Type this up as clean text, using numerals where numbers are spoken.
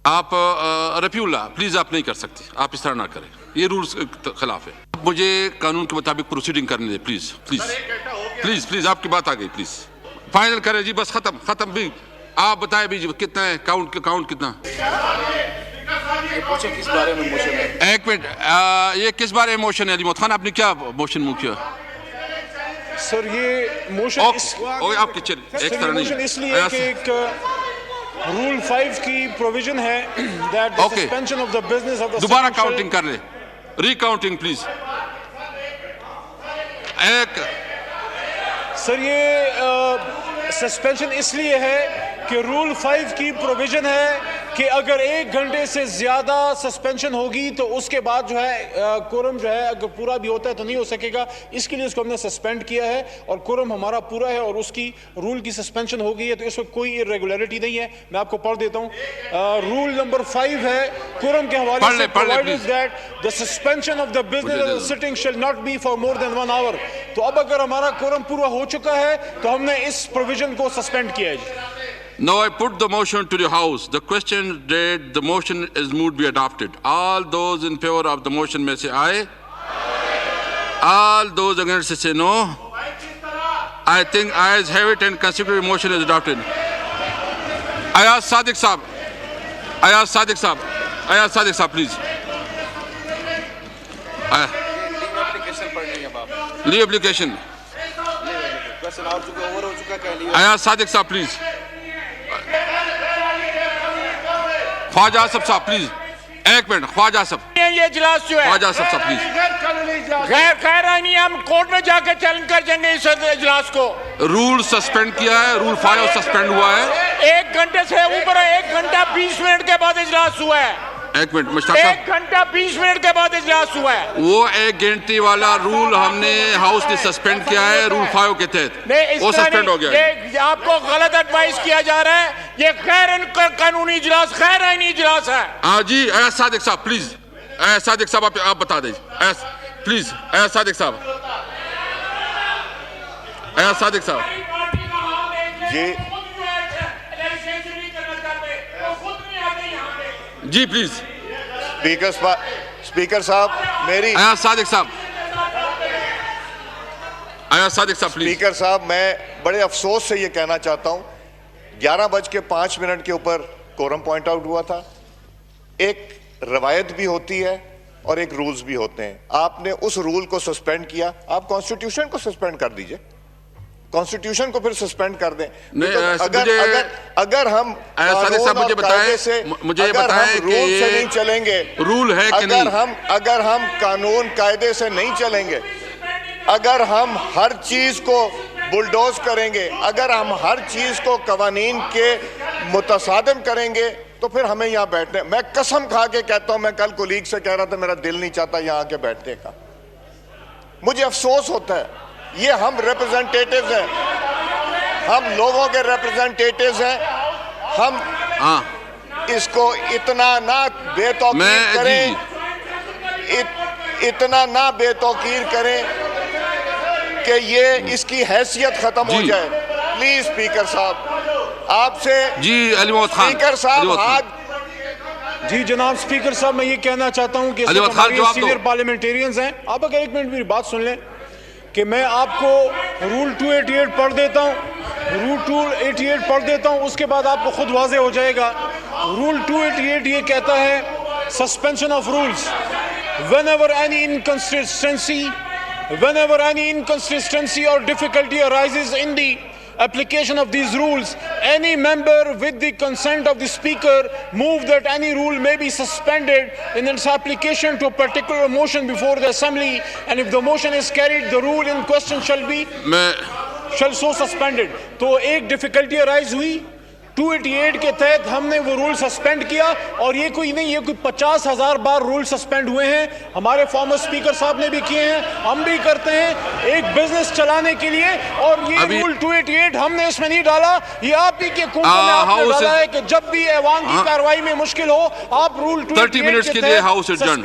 आप रफीउल्ला प्लीज आप नहीं कर सकते, आप इस तरह ना करें, ये रूल्स के खिलाफ है। मुझे कानून के मुताबिक प्रोसीडिंग करने दे प्लीज प्लीज प्लीज प्लीज। आपकी बात आ गई, प्लीज फाइनल करें जी, बस खत्म खत्म भी। आप बताएं भी जी कितना है, काउंट कितना। किस बारे में मोशन है? एक मिनट, ये किस बारे में मोशन है? अली खान आपने क्या मोशन मूव किया? सर ये मोशन आपके एक तरह नहीं, इसलिए कि एक रूल 5 की प्रोविजन है that the suspension of the business of the. दोबारा काउंटिंग कर ले, रिकाउंटिंग प्लीज। एक सर ये सस्पेंशन इसलिए है कि रूल 5 की प्रोविजन है कि अगर 1 घंटे से ज़्यादा सस्पेंशन होगी तो उसके बाद जो है कोरम जो है अगर पूरा भी होता है तो नहीं हो सकेगा। इसके लिए उसको हमने सस्पेंड किया है और कोरम हमारा पूरा है और उसकी रूल की सस्पेंशन हो गई है, तो इसमें कोई इरेगुलरिटी नहीं है। मैं आपको पढ़ देता हूँ। रूल नंबर 5 है कोरम के हवाले से, provided that the suspension of the business of the sitting shall not be for more than 1 hour. तो अब अगर हमारा कोरम पूरा हो चुका है तो हमने इस प्रोविजन को सस्पेंड किया है। Now I put the motion to the House. The question that the motion is moved be adopted. All those in favor of the motion may say aye. All those against say no. I think ayes have it and consecutive motion is adopted. Ayaz Sadiq Saab. Ayaz Sadiq Saab. Ayaz Sadiq Saab, please. Leave application. Ayaz Sadiq Saab, please. Khwaja Sahab please, एक minute. Khwaja Sahab, ये इजलास जो है Khwaja Sahab please. खैर नहीं, हम court में जाकर चैलेंज कर देंगे इस इजलास को। रूल सस्पेंड किया है, रूल 5 सस्पेंड हुआ है। 1 घंटे से ऊपर 1 घंटा 20 मिनट के बाद इजलास हुआ है। एक मिनट मुश्ताक साहब, 1 घंटा 20 मिनट के बाद इजलास हुआ है। वो 1 घंटे वाला रूल हमने हाउस ने सस्पेंड किया है रूल 5 के तहत, वो सस्पेंड हो गया है। ये आपको गलत एडवाइस किया जा रहा है। ये गैर कानूनी इजलास, गैर आईनी इजलास है। हाँ जी, अयाज सादिक साहब प्लीज। अयाज सादिक साहब आप बता दीजिए प्लीज। अयाज सादिक साहब, अयाज सादिक साहब जी प्लीज। स्पीकर साहब मेरी। अयाज सादिक साहब, अयाज सादिक साहब प्लीज। स्पीकर साहब मैं बड़े अफसोस से ये कहना चाहता हूं 11:05 के ऊपर कोरम पॉइंट आउट हुआ था। एक रवायत भी होती है और एक रूल्स भी होते हैं। आपने उस रूल को सस्पेंड किया, आप कॉन्स्टिट्यूशन को सस्पेंड कर दीजिए, कॉन्स्टिट्यूशन को फिर सस्पेंड कर दें। अगर हम मुझे बताएं रूल से नहीं चलेंगे, रूल है कि नहीं, अगर हम कानून कायदे से नहीं चलेंगे, अगर हम हर चीज को बुलडोज करेंगे, अगर हम हर चीज को कवानीन के मुतसादिम करेंगे तो फिर हमें यहाँ बैठने, मैं कसम खा के कहता हूं, मैं कल कोलीग से कह रहा था मेरा दिल नहीं चाहता यहाँ आके बैठने का। मुझे अफसोस होता है, ये हम रिप्रेजेंटेटिव्स हैं, हम लोगों के रिप्रेजेंटेटिव्स हैं। हम इसको इतना ना बेतौकीर करें, इतना ना बेतौकीर करें कि ये इसकी हैसियत खत्म हो जाए। प्लीज स्पीकर साहब आपसे जी। अली मोहम्मद खान स्पीकर साहब हाथ। जी जनाब स्पीकर साहब, मैं ये कहना चाहता हूं कि सीनियर पार्लियामेंटेरियंस हैं, आप अगर 1 मिनट मेरी बात सुन लें कि मैं आपको रूल 288 पढ़ देता हूं, रूल 288 पढ़ देता हूं, उसके बाद आपको खुद वाजे हो जाएगा। रूल 288 ये कहता है suspension of rules whenever any inconsistency or difficulty arises in the application of these rules, any member with the consent of the speaker move that any rule may be suspended in its application to a particular motion before the assembly, and if the motion is carried the rule in question shall so suspended। तो एक difficulty arise हुई 288 के तहत हमने वो rule suspend किया, और ये कोई नहीं, ये कोई 50,000 बार रूल सस्पेंड हुए हैं। हमारे फॉर्मर स्पीकर साहब ने भी किए हैं, हम भी करते हैं एक बिजनेस चलाने के लिए, और ये रूल 288 हमने इसमें नहीं डाला, ये आप ही के हुकूमत में आपने डाला है कि जब भी ऐवान की कार्रवाई में मुश्किल हो आप रूल 30 मिनट्स के लिए हाउस एडजर्न।